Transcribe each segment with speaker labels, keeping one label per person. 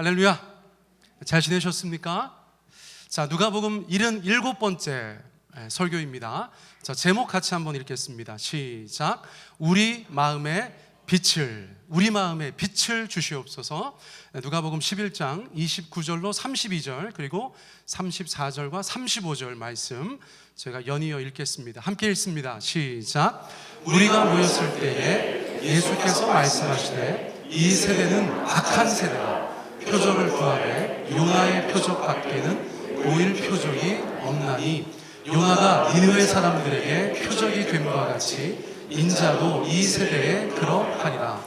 Speaker 1: 할렐루야. 잘 지내셨습니까? 자, 누가복음 77번째 설교입니다. 자, 제목 같이 한번 읽겠습니다. 시작. 우리 마음에 빛을 주시옵소서. 누가복음 11장 29절로 32절 그리고 34절과 35절 말씀 제가 연이어 읽겠습니다. 함께 읽습니다. 시작. 우리가 모였을 때에 예수께서 말씀하시되 이 세대는 악한 세대라. 표적을 구하되 요나의 표적 밖에는 보일 표적이 없나니 요나가 니느웨 사람들에게 표적이 됨과 같이 인자도 이 세대에 그러하리라.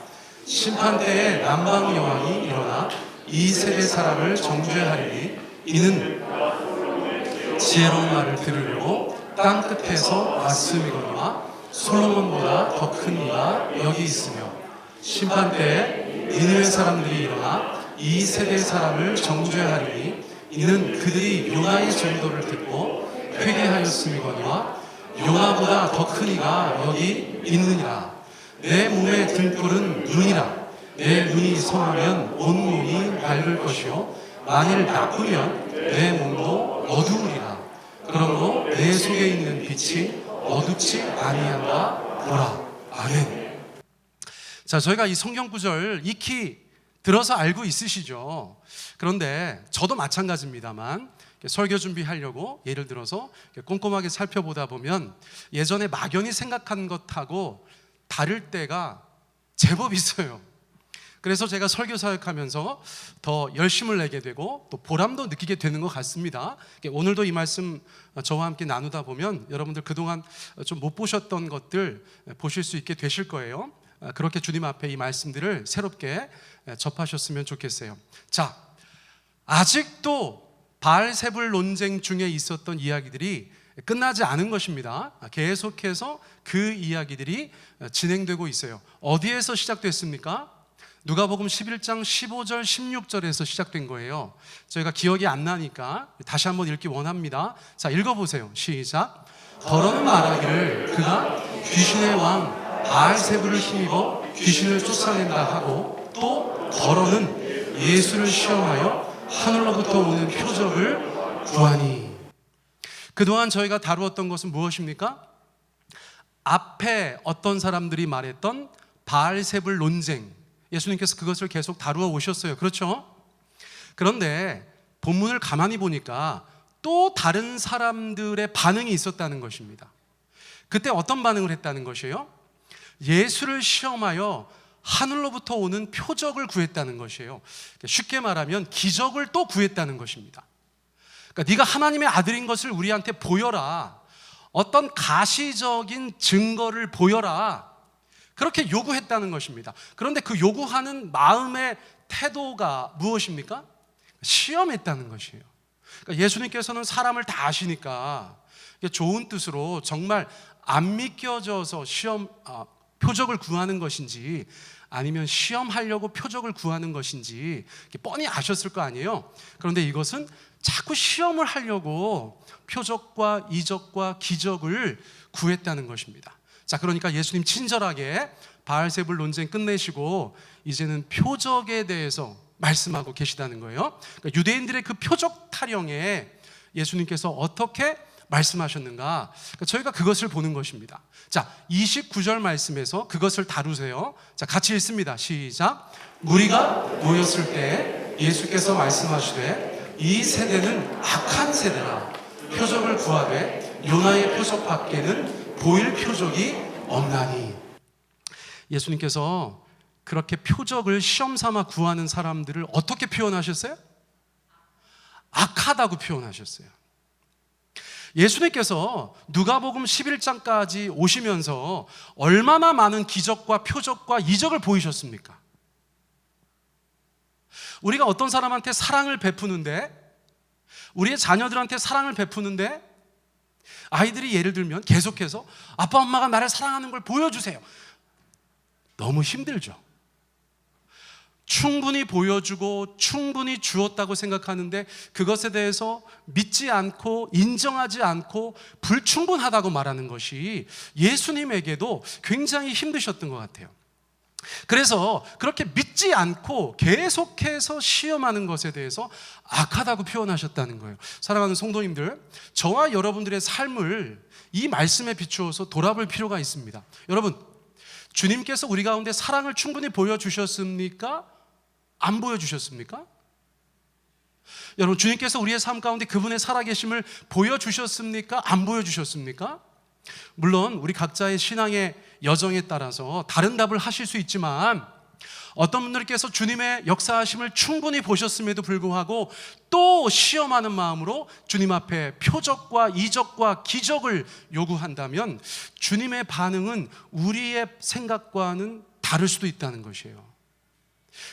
Speaker 1: 심판 때에 남방 여왕이 일어나 이 세대 사람을 정죄하리니 이는 지혜로운 말을 들으려고 땅 끝에서 왔음이거니와 솔로몬보다 더 큰 이가 여기 있으며 심판 때에 니느웨 사람들이 일어나 이 세대 사람을 정죄하리니 이는 그들이 요나의 전도를 듣고 회개하였음이거니와 요나보다 더 큰 이가 여기 있느니라. 내 몸의 등불은 눈이라. 내 눈이 성하면 온 몸이 밝을 것이요 만일 나쁘면 내 몸도 어두우리라. 그러므로 내 속에 있는 빛이 어둡지 아니한가 보라. 아멘. 자, 저희가 이 성경 구절 익히 들어서 알고 있으시죠? 그런데 저도 마찬가지입니다만 설교 준비하려고 예를 들어서 꼼꼼하게 살펴보다 보면 예전에 막연히 생각한 것하고 다를 때가 제법 있어요. 그래서 제가 설교 사역하면서 더 열심을 내게 되고 또 보람도 느끼게 되는 것 같습니다. 오늘도 이 말씀 저와 함께 나누다 보면 여러분들 그동안 좀 못 보셨던 것들 보실 수 있게 되실 거예요. 그렇게 주님 앞에 이 말씀들을 새롭게 접하셨으면 좋겠어요. 자, 아직도 바알세불 논쟁 중에 있었던 이야기들이 끝나지 않은 것입니다. 계속해서 그 이야기들이 진행되고 있어요. 어디에서 시작됐습니까? 누가복음 11장 15절 16절에서 시작된 거예요. 저희가 기억이 안 나니까 다시 한번 읽기 원합니다. 자, 읽어보세요. 시작. 더러는 말하기를 그가 귀신의 왕 바알세불을 힘입어 귀신을 쫓아낸다 하고 또 더러는 예수를 시험하여 하늘로부터 오는 표적을 구하니. 그동안 저희가 다루었던 것은 무엇입니까? 앞에 어떤 사람들이 말했던 바알세불 논쟁, 예수님께서 그것을 계속 다루어 오셨어요. 그렇죠? 그런데 본문을 가만히 보니까 또 다른 사람들의 반응이 있었다는 것입니다. 그때 어떤 반응을 했다는 것이에요? 예수를 시험하여 하늘로부터 오는 표적을 구했다는 것이에요. 쉽게 말하면 기적을 또 구했다는 것입니다. 그러니까 네가 하나님의 아들인 것을 우리한테 보여라. 어떤 가시적인 증거를 보여라. 그렇게 요구했다는 것입니다. 그런데 그 요구하는 마음의 태도가 무엇입니까? 시험했다는 것이에요. 그러니까 예수님께서는 사람을 다 아시니까 좋은 뜻으로 정말 안 믿겨져서 표적을 구하는 것인지 아니면 시험하려고 표적을 구하는 것인지 뻔히 아셨을 거 아니에요. 그런데 이것은 자꾸 시험을 하려고 표적과 이적과 기적을 구했다는 것입니다. 자, 그러니까 예수님 친절하게 바알세불 논쟁 끝내시고 이제는 표적에 대해서 말씀하고 계시다는 거예요. 그러니까 유대인들의 그 표적 타령에 예수님께서 어떻게 말씀하셨는가? 그러니까 저희가 그것을 보는 것입니다. 자, 29절 말씀에서 그것을 다루세요. 자, 같이 읽습니다. 시작. 무리가 모였을 때 예수께서 말씀하시되 이 세대는 악한 세대라. 표적을 구하되 요나의 표적 밖에는 보일 표적이 없나니. 예수님께서 그렇게 표적을 시험 삼아 구하는 사람들을 어떻게 표현하셨어요? 악하다고 표현하셨어요. 예수님께서 누가복음 11장까지 오시면서 얼마나 많은 기적과 표적과 이적을 보이셨습니까? 우리가 어떤 사람한테 사랑을 베푸는데, 우리의 자녀들한테 사랑을 베푸는데 아이들이 예를 들면 계속해서 아빠 엄마가 나를 사랑하는 걸 보여주세요. 너무 힘들죠. 충분히 보여주고 충분히 주었다고 생각하는데 그것에 대해서 믿지 않고 인정하지 않고 불충분하다고 말하는 것이 예수님에게도 굉장히 힘드셨던 것 같아요. 그래서 그렇게 믿지 않고 계속해서 시험하는 것에 대해서 악하다고 표현하셨다는 거예요. 사랑하는 성도님들, 저와 여러분들의 삶을 이 말씀에 비추어서 돌아볼 필요가 있습니다. 여러분, 주님께서 우리 가운데 사랑을 충분히 보여주셨습니까? 안 보여주셨습니까? 여러분, 주님께서 우리의 삶 가운데 그분의 살아계심을 보여주셨습니까? 안 보여주셨습니까? 물론 우리 각자의 신앙의 여정에 따라서 다른 답을 하실 수 있지만, 어떤 분들께서 주님의 역사하심을 충분히 보셨음에도 불구하고 또 시험하는 마음으로 주님 앞에 표적과 이적과 기적을 요구한다면 주님의 반응은 우리의 생각과는 다를 수도 있다는 것이에요.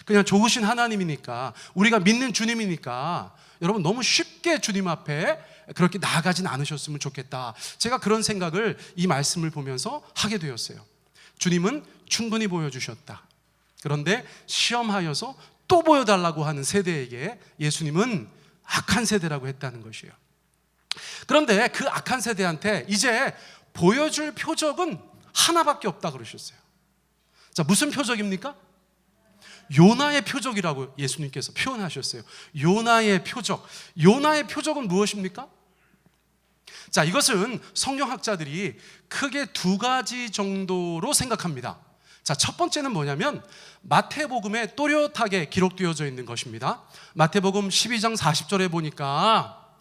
Speaker 1: 그냥 좋으신 하나님이니까, 우리가 믿는 주님이니까 여러분 너무 쉽게 주님 앞에 그렇게 나아가진 않으셨으면 좋겠다. 제가 그런 생각을 이 말씀을 보면서 하게 되었어요. 주님은 충분히 보여주셨다. 그런데 시험하여서 또 보여달라고 하는 세대에게 예수님은 악한 세대라고 했다는 것이에요. 그런데 그 악한 세대한테 이제 보여줄 표적은 하나밖에 없다 그러셨어요. 자, 무슨 표적입니까? 요나의 표적이라고 예수님께서 표현하셨어요. 요나의 표적. 요나의 표적은 무엇입니까? 자, 이것은 성경학자들이 크게 두 가지 정도로 생각합니다. 자, 첫 번째는 뭐냐면 마태복음에 또렷하게 기록되어져 있는 것입니다. 마태복음 12장 40절에 보니까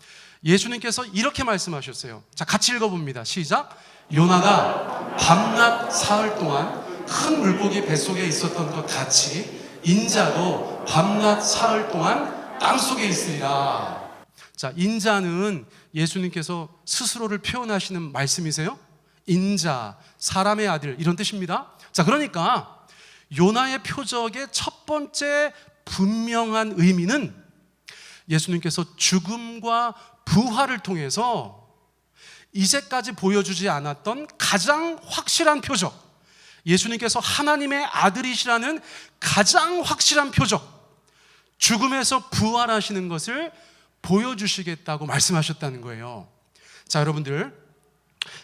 Speaker 1: 예수님께서 이렇게 말씀하셨어요. 자, 같이 읽어봅니다. 시작. 요나가 밤낮 사흘 동안 큰 물고기 뱃속에 있었던 것 같이 인자도 밤낮 사흘 동안 땅속에 있으리라. 자, 인자는 예수님께서 스스로를 표현하시는 말씀이세요. 인자, 사람의 아들, 이런 뜻입니다. 자, 그러니까 요나의 표적의 첫 번째 분명한 의미는 예수님께서 죽음과 부활을 통해서 이제까지 보여주지 않았던 가장 확실한 표적, 예수님께서 하나님의 아들이시라는 가장 확실한 표적, 죽음에서 부활하시는 것을 보여주시겠다고 말씀하셨다는 거예요. 자, 여러분들,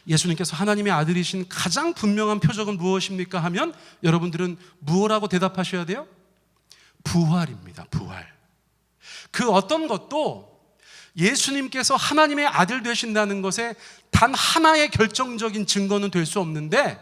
Speaker 1: 예수님께서 하나님의 아들이신 가장 분명한 표적은 무엇입니까? 하면 여러분들은 무엇라고 대답하셔야 돼요? 부활입니다. 부활. 그 어떤 것도 예수님께서 하나님의 아들 되신다는 것에 단 하나의 결정적인 증거는 될 수 없는데,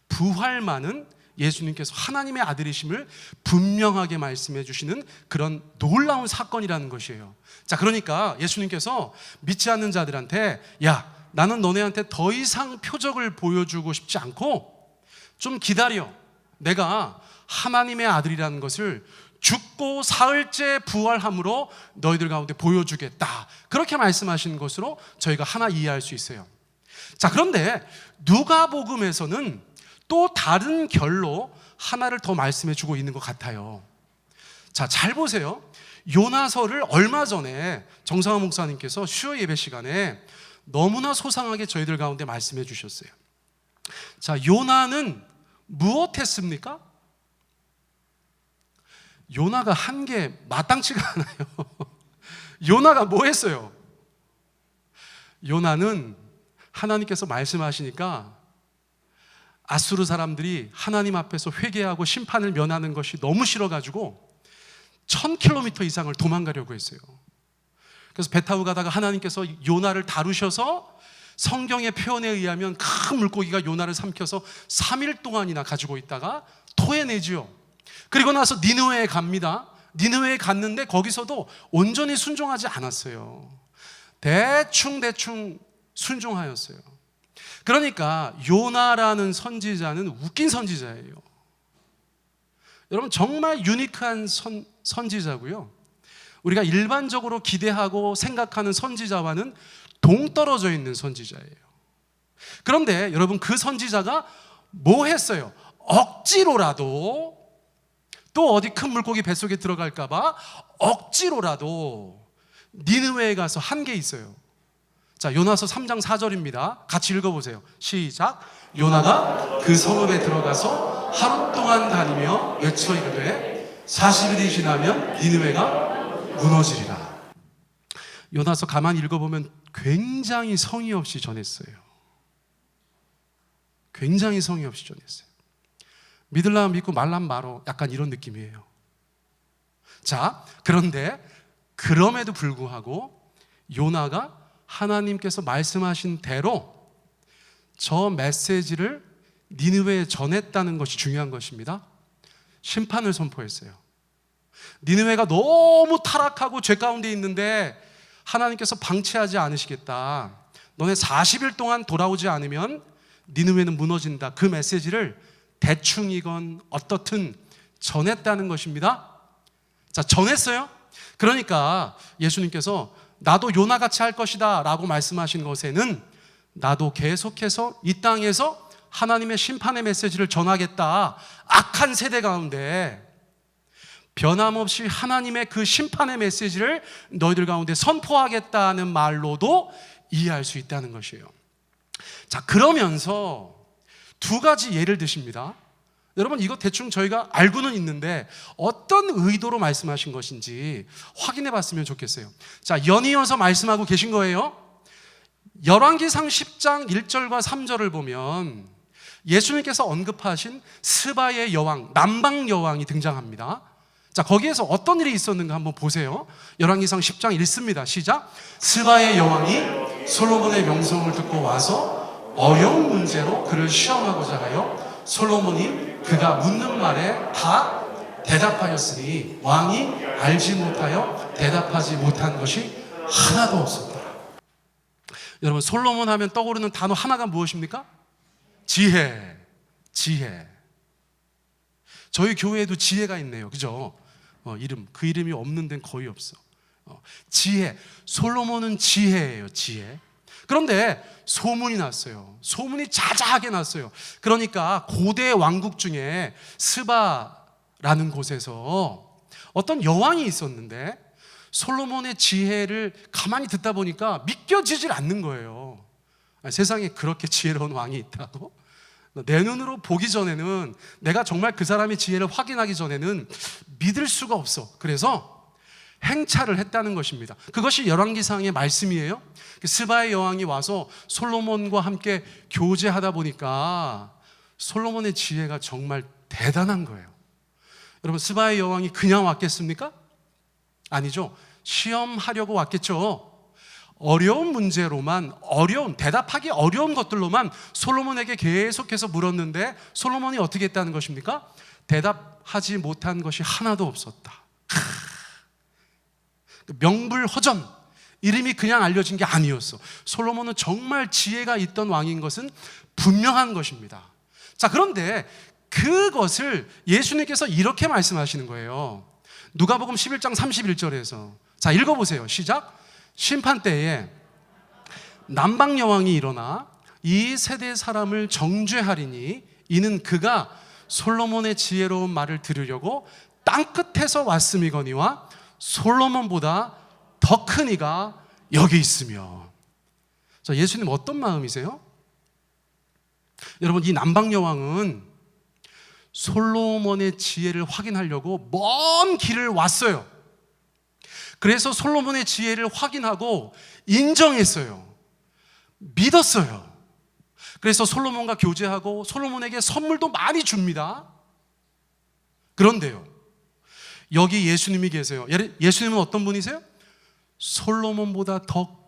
Speaker 1: 부활만은 예수님께서 하나님의 아들이심을 분명하게 말씀해 주시는 그런 놀라운 사건이라는 것이에요. 자, 그러니까 예수님께서 믿지 않는 자들한테, 야, 나는 너네한테 더 이상 표적을 보여주고 싶지 않고 좀 기다려, 내가 하나님의 아들이라는 것을 죽고 사흘째 부활함으로 너희들 가운데 보여주겠다, 그렇게 말씀하신 것으로 저희가 하나 이해할 수 있어요. 자, 그런데 누가복음에서는 또 다른 결로 하나를 더 말씀해 주고 있는 것 같아요. 자, 잘 보세요. 요나서를 얼마 전에 정상화 목사님께서 수요 예배 시간에 너무나 소상하게 저희들 가운데 말씀해 주셨어요. 자, 요나는 무엇했습니까? 요나가 한 게 마땅치가 않아요. 요나가 뭐 했어요? 요나는 하나님께서 말씀하시니까 아수르 사람들이 하나님 앞에서 회개하고 심판을 면하는 것이 너무 싫어가지고 1000km 이상을 도망가려고 했어요. 그래서 배 타고 가다가 하나님께서 요나를 다루셔서 성경의 표현에 의하면 큰 물고기가 요나를 삼켜서 3일 동안이나 가지고 있다가 토해내지요. 그리고 나서 니느웨에 갑니다. 니느웨에 갔는데 거기서도 온전히 순종하지 않았어요. 대충 순종하였어요. 그러니까 요나라는 선지자는 웃긴 선지자예요. 여러분, 정말 유니크한 선지자고요. 우리가 일반적으로 기대하고 생각하는 선지자와는 동떨어져 있는 선지자예요. 그런데 여러분, 그 선지자가 뭐 했어요? 억지로라도, 또 어디 큰 물고기 뱃속에 들어갈까 봐 억지로라도 니느웨에 가서 한 게 있어요. 자, 요나서 3장 4절입니다. 같이 읽어보세요. 시작. 요나가 그 성읍에 들어가서 하루 동안 다니며 외쳐 이르되 40일이 지나면 니느웨가 무너지리라. 요나서 가만히 읽어보면 굉장히 성의 없이 전했어요. 굉장히 성의 없이 전했어요. 믿으려면 믿고 말라면 말어. 약간 이런 느낌이에요. 자, 그런데 그럼에도 불구하고 요나가 하나님께서 말씀하신 대로 저 메시지를 니느웨에 전했다는 것이 중요한 것입니다. 심판을 선포했어요. 니느웨가 너무 타락하고 죄 가운데 있는데 하나님께서 방치하지 않으시겠다. 너네 40일 동안 돌아오지 않으면 니느웨는 무너진다. 그 메시지를 대충이건 어떻든 전했다는 것입니다. 자, 전했어요. 그러니까 예수님께서 나도 요나같이 할 것이다 라고 말씀하신 것에는 나도 계속해서 이 땅에서 하나님의 심판의 메시지를 전하겠다. 악한 세대 가운데 변함없이 하나님의 그 심판의 메시지를 너희들 가운데 선포하겠다는 말로도 이해할 수 있다는 것이에요. 자, 그러면서 두 가지 예를 드십니다. 여러분, 이거 대충 저희가 알고는 있는데 어떤 의도로 말씀하신 것인지 확인해 봤으면 좋겠어요. 자, 연이어서 말씀하고 계신 거예요. 열왕기상 10장 1절과 3절을 보면 예수님께서 언급하신 스바의 여왕, 남방 여왕이 등장합니다. 자, 거기에서 어떤 일이 있었는가 한번 보세요. 열왕기상 10장 읽습니다. 시작. 스바의 여왕이 솔로몬의 명성을 듣고 와서 어려운 문제로 그를 시험하고자 하여 솔로몬이 그가 묻는 말에 다 대답하였으니 왕이 알지 못하여 대답하지 못한 것이 하나도 없었다. 여러분, 솔로몬 하면 떠오르는 단어 하나가 무엇입니까? 지혜. 지혜. 저희 교회에도 지혜가 있네요. 그죠? 이름. 그 이름이 없는 데는 거의 없어. 지혜. 솔로몬은 지혜예요. 지혜. 그런데 소문이 났어요. 소문이 자자하게 났어요. 그러니까 고대 왕국 중에 스바라는 곳에서 어떤 여왕이 있었는데 솔로몬의 지혜를 가만히 듣다 보니까 믿겨지질 않는 거예요. 세상에 그렇게 지혜로운 왕이 있다고? 내 눈으로 보기 전에는, 내가 정말 그 사람의 지혜를 확인하기 전에는 믿을 수가 없어. 그래서 행차를 했다는 것입니다. 그것이 열왕기상의 말씀이에요. 스바의 여왕이 와서 솔로몬과 함께 교제하다 보니까 솔로몬의 지혜가 정말 대단한 거예요. 여러분, 스바의 여왕이 그냥 왔겠습니까? 아니죠. 시험하려고 왔겠죠. 어려운 문제로만, 대답하기 어려운 것들로만 솔로몬에게 계속해서 물었는데 솔로몬이 어떻게 했다는 것입니까? 대답하지 못한 것이 하나도 없었다. 명불허전, 이름이 그냥 알려진 게 아니었어. 솔로몬은 정말 지혜가 있던 왕인 것은 분명한 것입니다. 자, 그런데 그것을 예수님께서 이렇게 말씀하시는 거예요. 누가복음 11장 31절에서. 자, 읽어보세요. 시작. 심판 때에 남방 여왕이 일어나 이 세대 사람을 정죄하리니 이는 그가 솔로몬의 지혜로운 말을 들으려고 땅끝에서 왔음이거니와 솔로몬보다 더 큰 이가 여기 있으며. 자, 예수님 어떤 마음이세요? 여러분, 이 남방 여왕은 솔로몬의 지혜를 확인하려고 먼 길을 왔어요. 그래서 솔로몬의 지혜를 확인하고 인정했어요. 믿었어요. 그래서 솔로몬과 교제하고 솔로몬에게 선물도 많이 줍니다. 그런데요, 여기 예수님이 계세요. 예수님은 어떤 분이세요? 솔로몬보다 더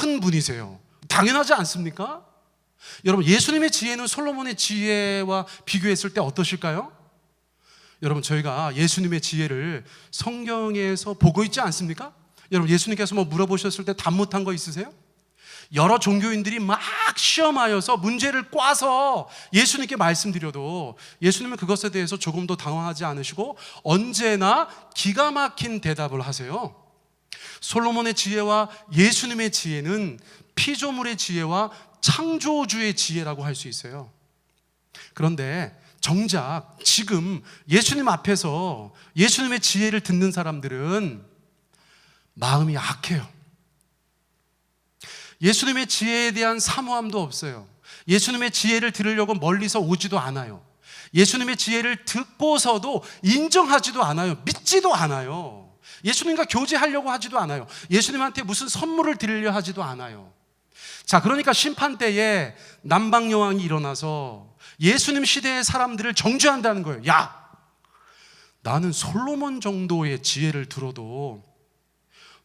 Speaker 1: 큰 분이세요. 당연하지 않습니까? 여러분, 예수님의 지혜는 솔로몬의 지혜와 비교했을 때 어떠실까요? 여러분, 저희가 예수님의 지혜를 성경에서 보고 있지 않습니까? 여러분, 예수님께서 뭐 물어보셨을 때 답 못한 거 있으세요? 여러 종교인들이 막 시험하여서 문제를 꽈서 예수님께 말씀드려도 예수님은 그것에 대해서 조금도 당황하지 않으시고 언제나 기가 막힌 대답을 하세요. 솔로몬의 지혜와 예수님의 지혜는 피조물의 지혜와 창조주의 지혜라고 할 수 있어요. 그런데 정작 지금 예수님 앞에서 예수님의 지혜를 듣는 사람들은 마음이 악해요. 예수님의 지혜에 대한 사모함도 없어요. 예수님의 지혜를 들으려고 멀리서 오지도 않아요. 예수님의 지혜를 듣고서도 인정하지도 않아요. 믿지도 않아요. 예수님과 교제하려고 하지도 않아요. 예수님한테 무슨 선물을 드리려 하지도 않아요. 자, 그러니까 심판 때에 남방 여왕이 일어나서 예수님 시대의 사람들을 정죄한다는 거예요. 야, 나는 솔로몬 정도의 지혜를 들어도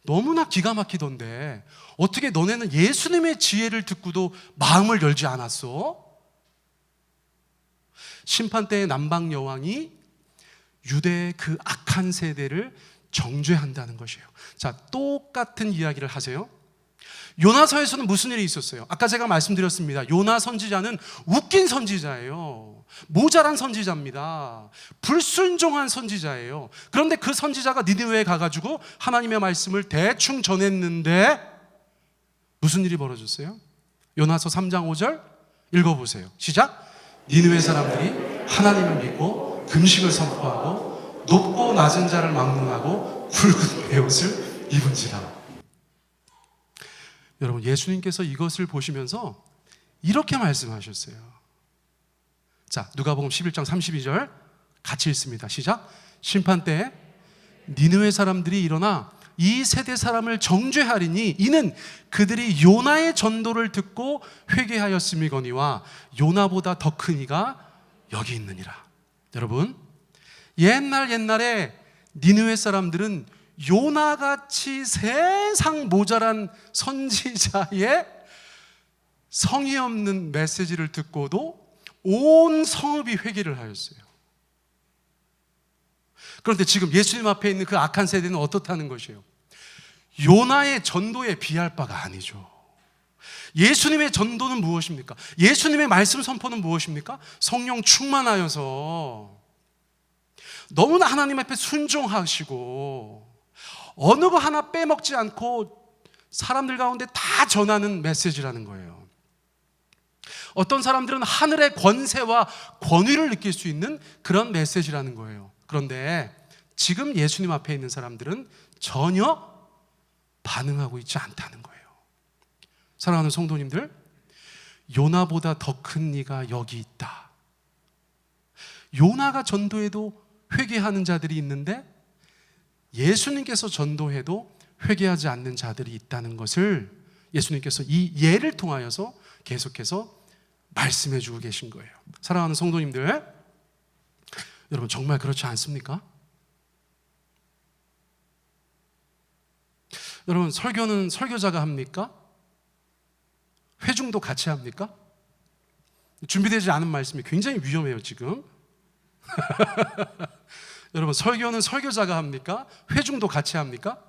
Speaker 1: 너무나 기가 막히던데 어떻게 너네는 예수님의 지혜를 듣고도 마음을 열지 않았어? 심판 때의 남방 여왕이 유대의 그 악한 세대를 정죄한다는 것이에요. 자, 똑같은 이야기를 하세요. 요나서에서는 무슨 일이 있었어요? 아까 제가 말씀드렸습니다. 요나 선지자는 웃긴 선지자예요. 모자란 선지자입니다. 불순종한 선지자예요. 그런데 그 선지자가 니느웨에 가가지고 하나님의 말씀을 대충 전했는데 무슨 일이 벌어졌어요? 요나서 3장 5절 읽어보세요. 시작. 니느웨 사람들이 하나님을 믿고 금식을 선포하고 높고 낮은 자를 막론하고 붉은 베옷을 입은지라. 여러분, 예수님께서 이것을 보시면서 이렇게 말씀하셨어요. 자, 누가복음 11장 32절 같이 읽습니다. 시작. 심판 때에 니느웨 사람들이 일어나 이 세대 사람을 정죄하리니 이는 그들이 요나의 전도를 듣고 회개하였음이거니와 요나보다 더 큰 이가 여기 있느니라. 여러분, 옛날에 니느웨 사람들은 요나같이 세상 모자란 선지자의 성의 없는 메시지를 듣고도 온 성읍이 회개를 하였어요. 그런데 지금 예수님 앞에 있는 그 악한 세대는 어떻다는 것이에요? 요나의 전도에 비할 바가 아니죠. 예수님의 전도는 무엇입니까? 예수님의 말씀 선포는 무엇입니까? 성령 충만하여서 너무나 하나님 앞에 순종하시고 어느 거 하나 빼먹지 않고 사람들 가운데 다 전하는 메시지라는 거예요. 어떤 사람들은 하늘의 권세와 권위를 느낄 수 있는 그런 메시지라는 거예요. 그런데 지금 예수님 앞에 있는 사람들은 전혀 반응하고 있지 않다는 거예요. 사랑하는 성도님들, 요나보다 더 큰 이가 여기 있다. 요나가 전도해도 회개하는 자들이 있는데 예수님께서 전도해도 회개하지 않는 자들이 있다는 것을 예수님께서 이 예를 통하여서 계속해서 말씀해 주고 계신 거예요. 사랑하는 성도님들, 여러분 정말 그렇지 않습니까? 여러분, 설교는 설교자가 합니까? 회중도 같이 합니까? 준비되지 않은 말씀이 굉장히 위험해요 지금. 여러분, 설교는 설교자가 합니까? 회중도 같이 합니까?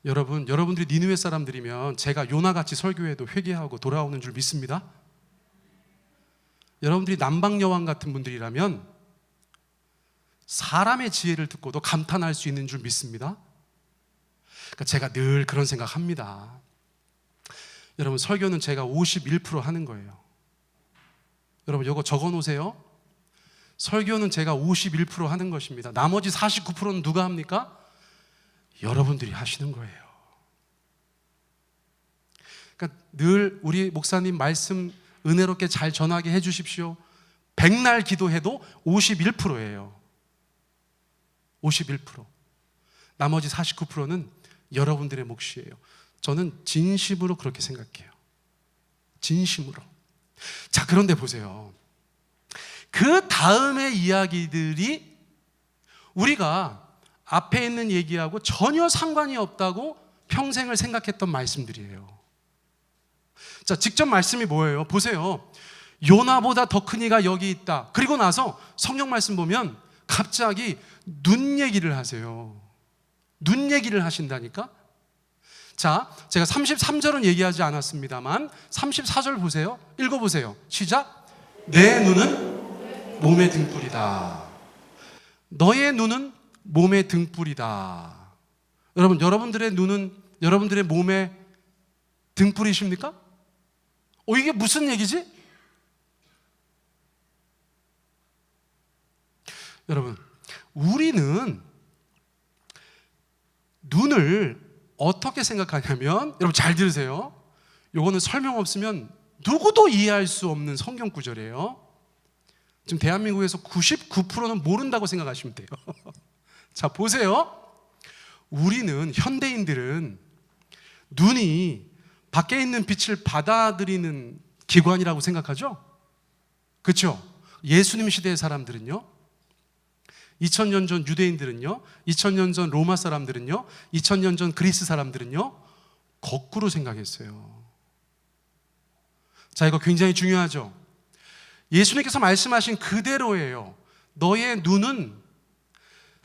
Speaker 1: 여러분, 여러분들이 니느웨 사람들이면 제가 요나같이 설교해도 회개하고 돌아오는 줄 믿습니다. 여러분들이 남방여왕 같은 분들이라면 사람의 지혜를 듣고도 감탄할 수 있는 줄 믿습니다. 그러니까 제가 늘 그런 생각합니다. 여러분, 설교는 제가 51% 하는 거예요. 여러분, 이거 적어놓으세요. 설교는 제가 51% 하는 것입니다. 나머지 49%는 누가 합니까? 여러분들이 하시는 거예요. 그러니까 늘 우리 목사님 말씀 은혜롭게 잘 전하게 해주십시오. 백날 기도해도 51%예요. 51%. 나머지 49%는 여러분들의 몫이에요. 저는 진심으로 그렇게 생각해요. 진심으로. 자, 그런데 보세요. 그 다음의 이야기들이 우리가 앞에 있는 얘기하고 전혀 상관이 없다고 평생을 생각했던 말씀들이에요. 자, 직접 말씀이 뭐예요? 보세요. 요나보다 더 큰 이가 여기 있다. 그리고 나서 성경 말씀 보면 갑자기 눈 얘기를 하세요. 눈 얘기를 하신다니까? 자, 제가 33절은 얘기하지 않았습니다만 34절 보세요. 읽어보세요. 시작. 내 눈은 몸의 등불이다. 너의 눈은 몸의 등불이다. 여러분, 여러분들의 눈은 여러분들의 몸의 등불이십니까? 이게 무슨 얘기지? 여러분, 우리는 눈을 어떻게 생각하냐면, 여러분 잘 들으세요. 요거는 설명 없으면 누구도 이해할 수 없는 성경 구절이에요. 지금 대한민국에서 99%는 모른다고 생각하시면 돼요. 자, 보세요. 우리는, 현대인들은 눈이 밖에 있는 빛을 받아들이는 기관이라고 생각하죠? 그렇죠? 예수님 시대의 사람들은요, 2000년 전 유대인들은요, 2000년 전 로마 사람들은요, 2000년 전 그리스 사람들은요, 거꾸로 생각했어요. 자, 이거 굉장히 중요하죠? 예수님께서 말씀하신 그대로예요. 너의 눈은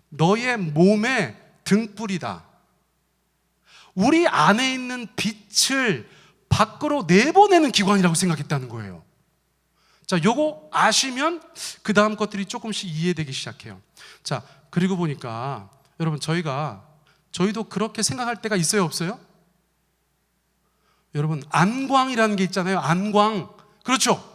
Speaker 1: 너의 몸의 등불이다. 우리 안에 있는 빛을 밖으로 내보내는 기관이라고 생각했다는 거예요. 자, 요거 아시면 그 다음 것들이 조금씩 이해되기 시작해요. 자, 그리고 보니까 여러분, 저희도 그렇게 생각할 때가 있어요, 없어요? 여러분, 안광이라는 게 있잖아요. 안광. 그렇죠?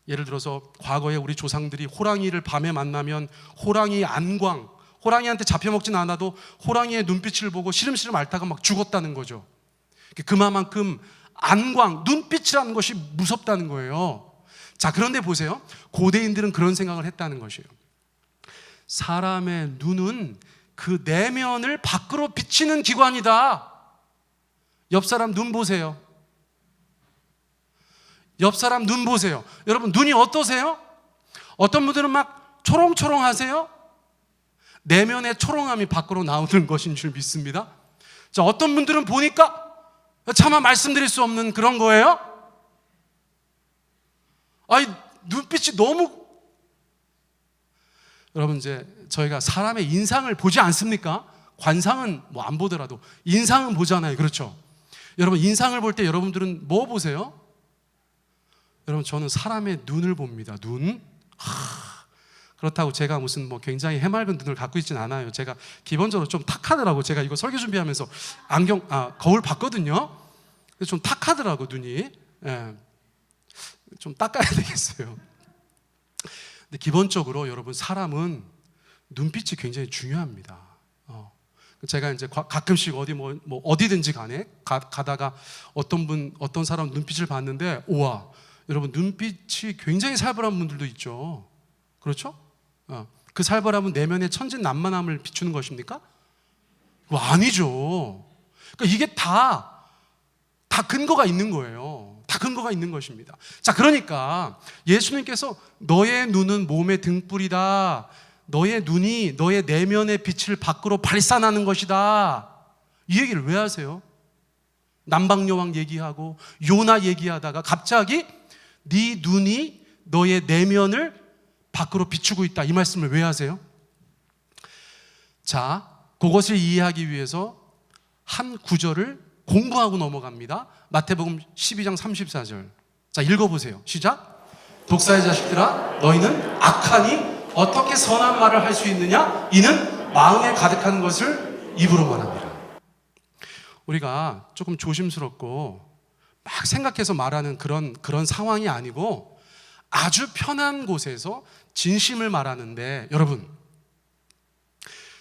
Speaker 1: 예를 들어서 과거에 우리 조상들이 호랑이를 밤에 만나면 호랑이 안광, 호랑이한테 잡혀먹진 않아도 호랑이의 눈빛을 보고 시름시름 앓다가 막 죽었다는 거죠. 그만큼 안광, 눈빛이라는 것이 무섭다는 거예요. 자, 그런데 보세요. 고대인들은 그런 생각을 했다는 것이에요. 사람의 눈은 그 내면을 밖으로 비치는 기관이다. 옆 사람 눈 보세요. 옆 사람 눈 보세요. 여러분, 눈이 어떠세요? 어떤 분들은 막 초롱초롱하세요? 내면의 초롱함이 밖으로 나오는 것인 줄 믿습니다. 자, 어떤 분들은 보니까 차마 말씀드릴 수 없는 그런 거예요. 아니, 눈빛이 너무, 여러분, 이제 저희가 사람의 인상을 보지 않습니까? 관상은 뭐 안 보더라도 인상은 보잖아요. 그렇죠? 여러분, 인상을 볼 때 여러분들은 뭐 보세요? 여러분, 저는 사람의 눈을 봅니다. 눈. 그렇다고 제가 무슨 뭐 굉장히 해맑은 눈을 갖고 있진 않아요. 제가 기본적으로 좀 탁하더라고. 제가 이거 설교 준비하면서 거울 봤거든요. 근데 좀 탁하더라고, 눈이. 예. 좀 닦아야 되겠어요. 근데 기본적으로 여러분, 사람은 눈빛이 굉장히 중요합니다. 제가 이제 가끔씩 어디든지 간에 가다가 어떤 사람 눈빛을 봤는데, 우와, 여러분, 눈빛이 굉장히 살벌한 분들도 있죠. 그렇죠? 그 살벌함은 내면의 천진난만함을 비추는 것입니까? 아니죠. 그러니까 이게 다 근거가 있는 거예요. 다 근거가 있는 것입니다. 자, 그러니까 예수님께서 너의 눈은 몸의 등불이다. 너의 눈이 너의 내면의 빛을 밖으로 발산하는 것이다. 이 얘기를 왜 하세요? 남방여왕 얘기하고 요나 얘기하다가 갑자기 네 눈이 너의 내면을 밖으로 비추고 있다, 이 말씀을 왜 하세요? 자, 그것을 이해하기 위해서 한 구절을 공부하고 넘어갑니다. 마태복음 12장 34절. 자, 읽어보세요. 시작. 독사의 자식들아, 너희는 악하니 어떻게 선한 말을 할 수 있느냐? 이는 마음에 가득한 것을 입으로 말합니다. 우리가 조금 조심스럽고 막 생각해서 말하는 그런 상황이 아니고 아주 편한 곳에서 진심을 말하는데, 여러분,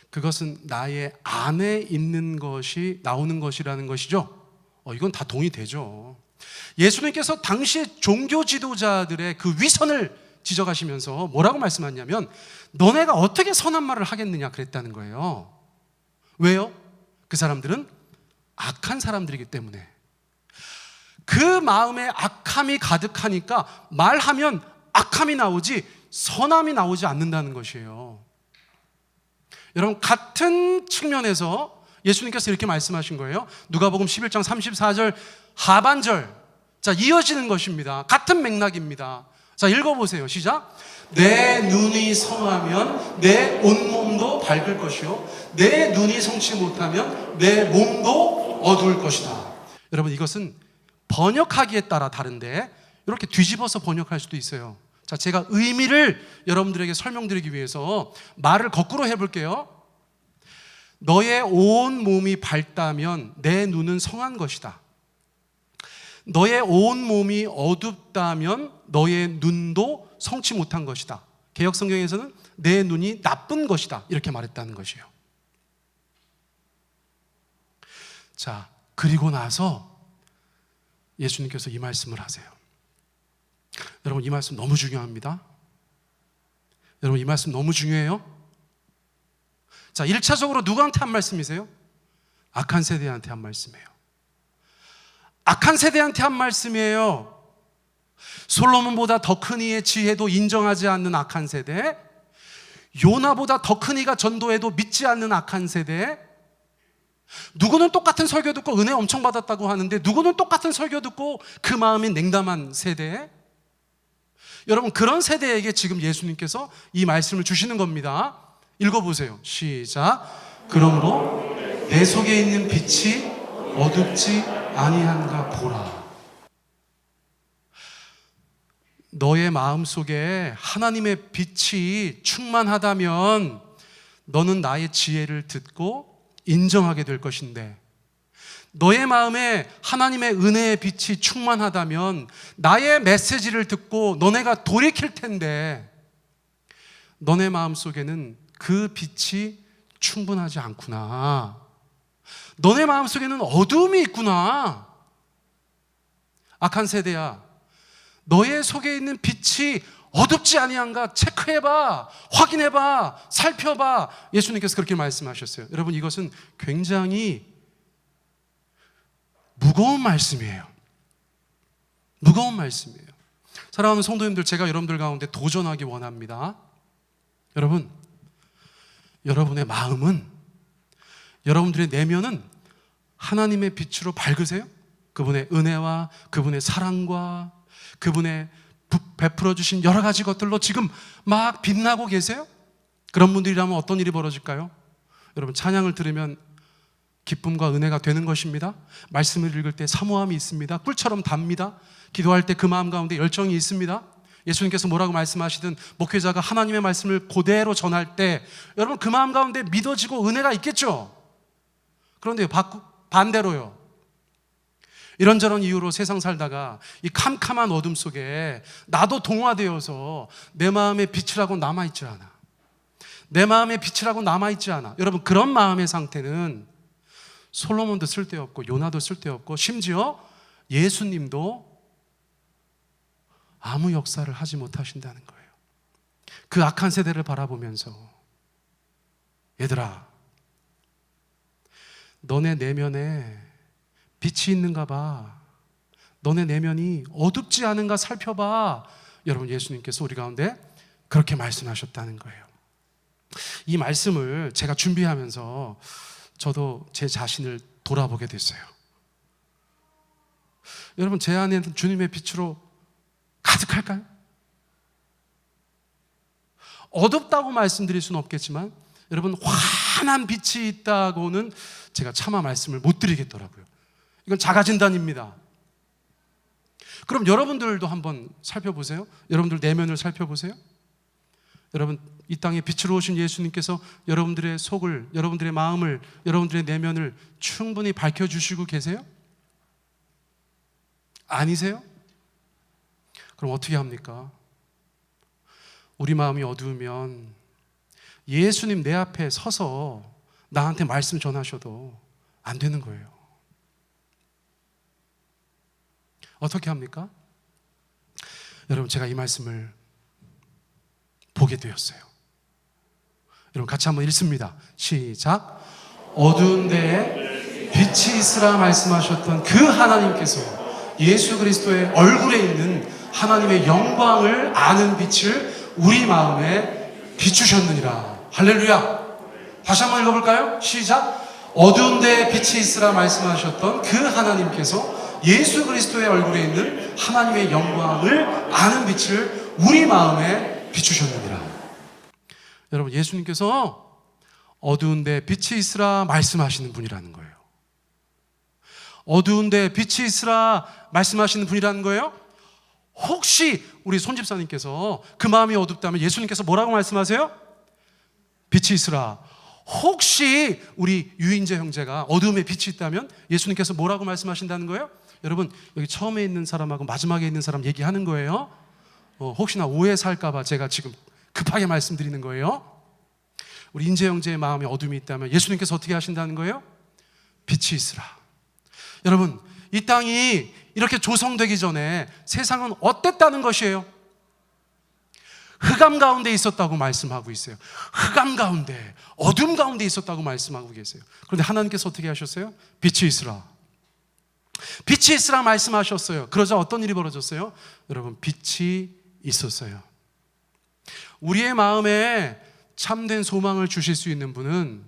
Speaker 1: 그것은 나의 안에 있는 것이 나오는 것이라는 것이죠. 이건 다 동의되죠. 예수님께서 당시 종교 지도자들의 그 위선을 지적하시면서 뭐라고 말씀하냐면, 너네가 어떻게 선한 말을 하겠느냐 그랬다는 거예요. 왜요? 그 사람들은 악한 사람들이기 때문에. 그 마음에 악함이 가득하니까 말하면 악함이 나오지 선함이 나오지 않는다는 것이에요. 여러분, 같은 측면에서 예수님께서 이렇게 말씀하신 거예요. 누가복음 11장 34절 하반절. 자, 이어지는 것입니다. 같은 맥락입니다. 자, 읽어보세요. 시작. 내 눈이 성하면 내 온몸도 밝을 것이요, 내 눈이 성치 못하면 내 몸도 어두울 것이다. 여러분, 이것은 번역하기에 따라 다른데 이렇게 뒤집어서 번역할 수도 있어요. 자, 제가 의미를 여러분들에게 설명드리기 위해서 말을 거꾸로 해볼게요. 너의 온 몸이 밝다면 내 눈은 성한 것이다. 너의 온 몸이 어둡다면 너의 눈도 성치 못한 것이다. 개역성경에서는 내 눈이 나쁜 것이다, 이렇게 말했다는 것이에요. 자, 그리고 나서 예수님께서 이 말씀을 하세요. 여러분, 이 말씀 너무 중요합니다. 여러분, 이 말씀 너무 중요해요. 자, 1차적으로 누구한테 한 말씀이세요? 악한 세대한테 한 말씀이에요. 악한 세대한테 한 말씀이에요. 솔로몬보다 더 큰 이의 지혜도 인정하지 않는 악한 세대, 요나보다 더 큰 이가 전도해도 믿지 않는 악한 세대, 누구는 똑같은 설교 듣고 은혜 엄청 받았다고 하는데 누구는 똑같은 설교 듣고 그 마음이 냉담한 세대. 여러분, 그런 세대에게 지금 예수님께서 이 말씀을 주시는 겁니다. 읽어보세요. 시작. 그러므로 내 속에 있는 빛이 어둡지 아니한가 보라. 너의 마음속에 하나님의 빛이 충만하다면 너는 나의 지혜를 듣고 인정하게 될 것인데, 너의 마음에 하나님의 은혜의 빛이 충만하다면 나의 메시지를 듣고 너네가 돌이킬 텐데, 너네 마음속에는 그 빛이 충분하지 않구나. 너네 마음속에는 어둠이 있구나. 악한 세대야, 너의 속에 있는 빛이 어둡지 아니한가 체크해봐, 확인해봐, 살펴봐. 예수님께서 그렇게 말씀하셨어요. 여러분, 이것은 굉장히 무거운 말씀이에요. 무거운 말씀이에요. 사랑하는 성도님들, 제가 여러분들 가운데 도전하기 원합니다. 여러분, 여러분의 마음은, 여러분들의 내면은 하나님의 빛으로 밝으세요? 그분의 은혜와 그분의 사랑과 그분의 베풀어 주신 여러 가지 것들로 지금 막 빛나고 계세요? 그런 분들이라면 어떤 일이 벌어질까요? 여러분, 찬양을 들으면 기쁨과 은혜가 되는 것입니다. 말씀을 읽을 때 사모함이 있습니다. 꿀처럼 답니다. 기도할 때 그 마음 가운데 열정이 있습니다. 예수님께서 뭐라고 말씀하시든 목회자가 하나님의 말씀을 그대로 전할 때 여러분, 그 마음 가운데 믿어지고 은혜가 있겠죠? 그런데 반대로요, 이런저런 이유로 세상 살다가 이 캄캄한 어둠 속에 나도 동화되어서 내 마음의 빛이라고 남아있지 않아. 내 마음의 빛이라고 남아있지 않아. 여러분, 그런 마음의 상태는 솔로몬도 쓸데없고 요나도 쓸데없고 심지어 예수님도 아무 역사를 하지 못하신다는 거예요. 그 악한 세대를 바라보면서, 얘들아, 너네 내면에 빛이 있는가 봐. 너네 내면이 어둡지 않은가 살펴봐. 여러분, 예수님께서 우리 가운데 그렇게 말씀하셨다는 거예요. 이 말씀을 제가 준비하면서 저도 제 자신을 돌아보게 됐어요. 여러분, 제 안에는 주님의 빛으로 가득할까요? 어둡다고 말씀드릴 수는 없겠지만 여러분, 환한 빛이 있다고는 제가 차마 말씀을 못 드리겠더라고요. 이건 자가진단입니다. 그럼 여러분들도 한번 살펴보세요. 여러분들 내면을 살펴보세요. 여러분, 이 땅에 빛으로 오신 예수님께서 여러분들의 속을, 여러분들의 마음을, 여러분들의 내면을 충분히 밝혀주시고 계세요? 아니세요? 그럼 어떻게 합니까? 우리 마음이 어두우면 예수님 내 앞에 서서 나한테 말씀 전하셔도 안 되는 거예요. 어떻게 합니까? 여러분, 제가 이 말씀을 보게 되었어요. 여러분, 같이 한번 읽습니다. 시작. 어두운 데에 빛이 있으라 말씀하셨던 그 하나님께서 예수 그리스도의 얼굴에 있는 하나님의 영광을 아는 빛을 우리 마음에 비추셨느니라. 할렐루야. 다시 한번 읽어볼까요? 시작. 어두운 데에 빛이 있으라 말씀하셨던 그 하나님께서 예수 그리스도의 얼굴에 있는 하나님의 영광을 아는 빛을 우리 마음에 비추셨느니라. 여러분, 예수님께서 어두운 데 빛이 있으라 말씀하시는 분이라는 거예요. 어두운 데 빛이 있으라 말씀하시는 분이라는 거예요. 혹시 우리 손집사님께서 그 마음이 어둡다면 예수님께서 뭐라고 말씀하세요? 빛이 있으라. 혹시 우리 유인재 형제가 어두움에 빛이 있다면 예수님께서 뭐라고 말씀하신다는 거예요? 여러분, 여기 처음에 있는 사람하고 마지막에 있는 사람 얘기하는 거예요. 혹시나 오해 살까봐 제가 지금 급하게 말씀드리는 거예요. 우리 인재 형제의 마음에 어둠이 있다면 예수님께서 어떻게 하신다는 거예요? 빛이 있으라. 여러분, 이 땅이 이렇게 조성되기 전에 세상은 어땠다는 것이에요? 흑암 가운데 있었다고 말씀하고 있어요. 흑암 가운데, 어둠 가운데 있었다고 말씀하고 계세요. 그런데 하나님께서 어떻게 하셨어요? 빛이 있으라. 빛이 있으라 말씀하셨어요. 그러자 어떤 일이 벌어졌어요? 여러분, 빛이 있었어요. 우리의 마음에 참된 소망을 주실 수 있는 분은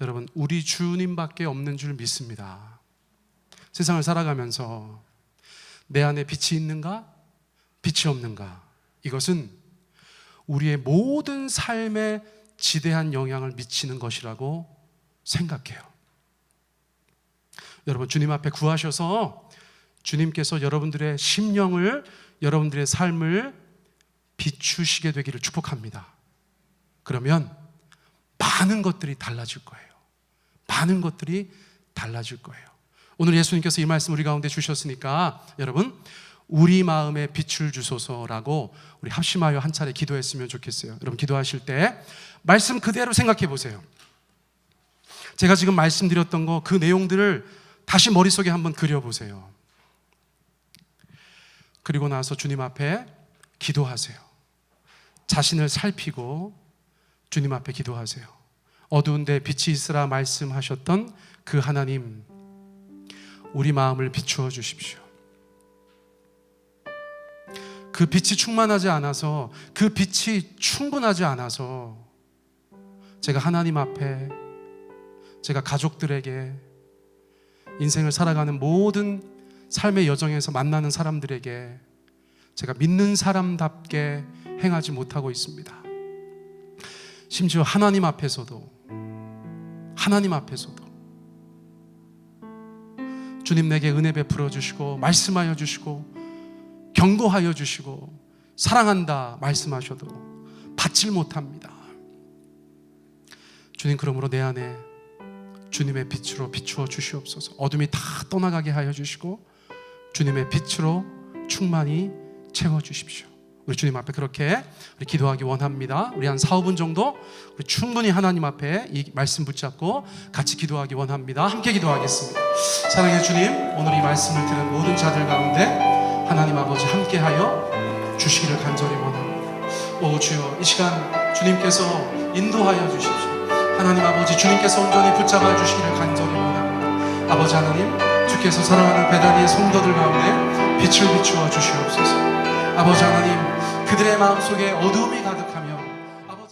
Speaker 1: 여러분, 우리 주님밖에 없는 줄 믿습니다. 세상을 살아가면서 내 안에 빛이 있는가? 빛이 없는가? 이것은 우리의 모든 삶에 지대한 영향을 미치는 것이라고 생각해요. 여러분, 주님 앞에 구하셔서 주님께서 여러분들의 심령을, 여러분들의 삶을 비추시게 되기를 축복합니다. 그러면 많은 것들이 달라질 거예요. 많은 것들이 달라질 거예요. 오늘 예수님께서 이 말씀 우리 가운데 주셨으니까 여러분, 우리 마음에 빛을 주소서라고 우리 합심하여 한 차례 기도했으면 좋겠어요. 여러분, 기도하실 때 말씀 그대로 생각해 보세요. 제가 지금 말씀드렸던 거, 그 내용들을 다시 머릿속에 한번 그려보세요. 그리고 나서 주님 앞에 기도하세요. 자신을 살피고 주님 앞에 기도하세요. 어두운 데 빛이 있으라 말씀하셨던 그 하나님, 우리 마음을 비추어 주십시오. 그 빛이 충만하지 않아서, 그 빛이 충분하지 않아서 제가 하나님 앞에, 제가 가족들에게, 인생을 살아가는 모든 삶의 여정에서 만나는 사람들에게 제가 믿는 사람답게 행하지 못하고 있습니다. 심지어 하나님 앞에서도 주님 내게 은혜 베풀어 주시고 말씀하여 주시고 경고하여 주시고 사랑한다 말씀하셔도 받질 못합니다. 주님, 그러므로 내 안에 주님의 빛으로 비추어 주시옵소서. 어둠이 다 떠나가게 하여 주시고 주님의 빛으로 충만히 채워 주십시오. 우리 주님 앞에 그렇게 우리 기도하기 원합니다. 우리 한 4-5분 정도 우리 충분히 하나님 앞에 이 말씀 붙잡고 같이 기도하기 원합니다. 함께 기도하겠습니다. 사랑의 주님, 오늘 이 말씀을 들은 모든 자들 가운데 하나님 아버지 함께하여 주시기를 간절히 원합니다. 오 주여, 이 시간 주님께서 인도하여 주십시오. 하나님 아버지, 주님께서 온전히 붙잡아 주시기를 간절히 원합니다. 아버지 하나님, 주께서 사랑하는 베다니의 성도들 가운데 빛을 비추어 주시옵소서. 아버지 하나님, 그들의 마음속에 어두움이 가득합니다.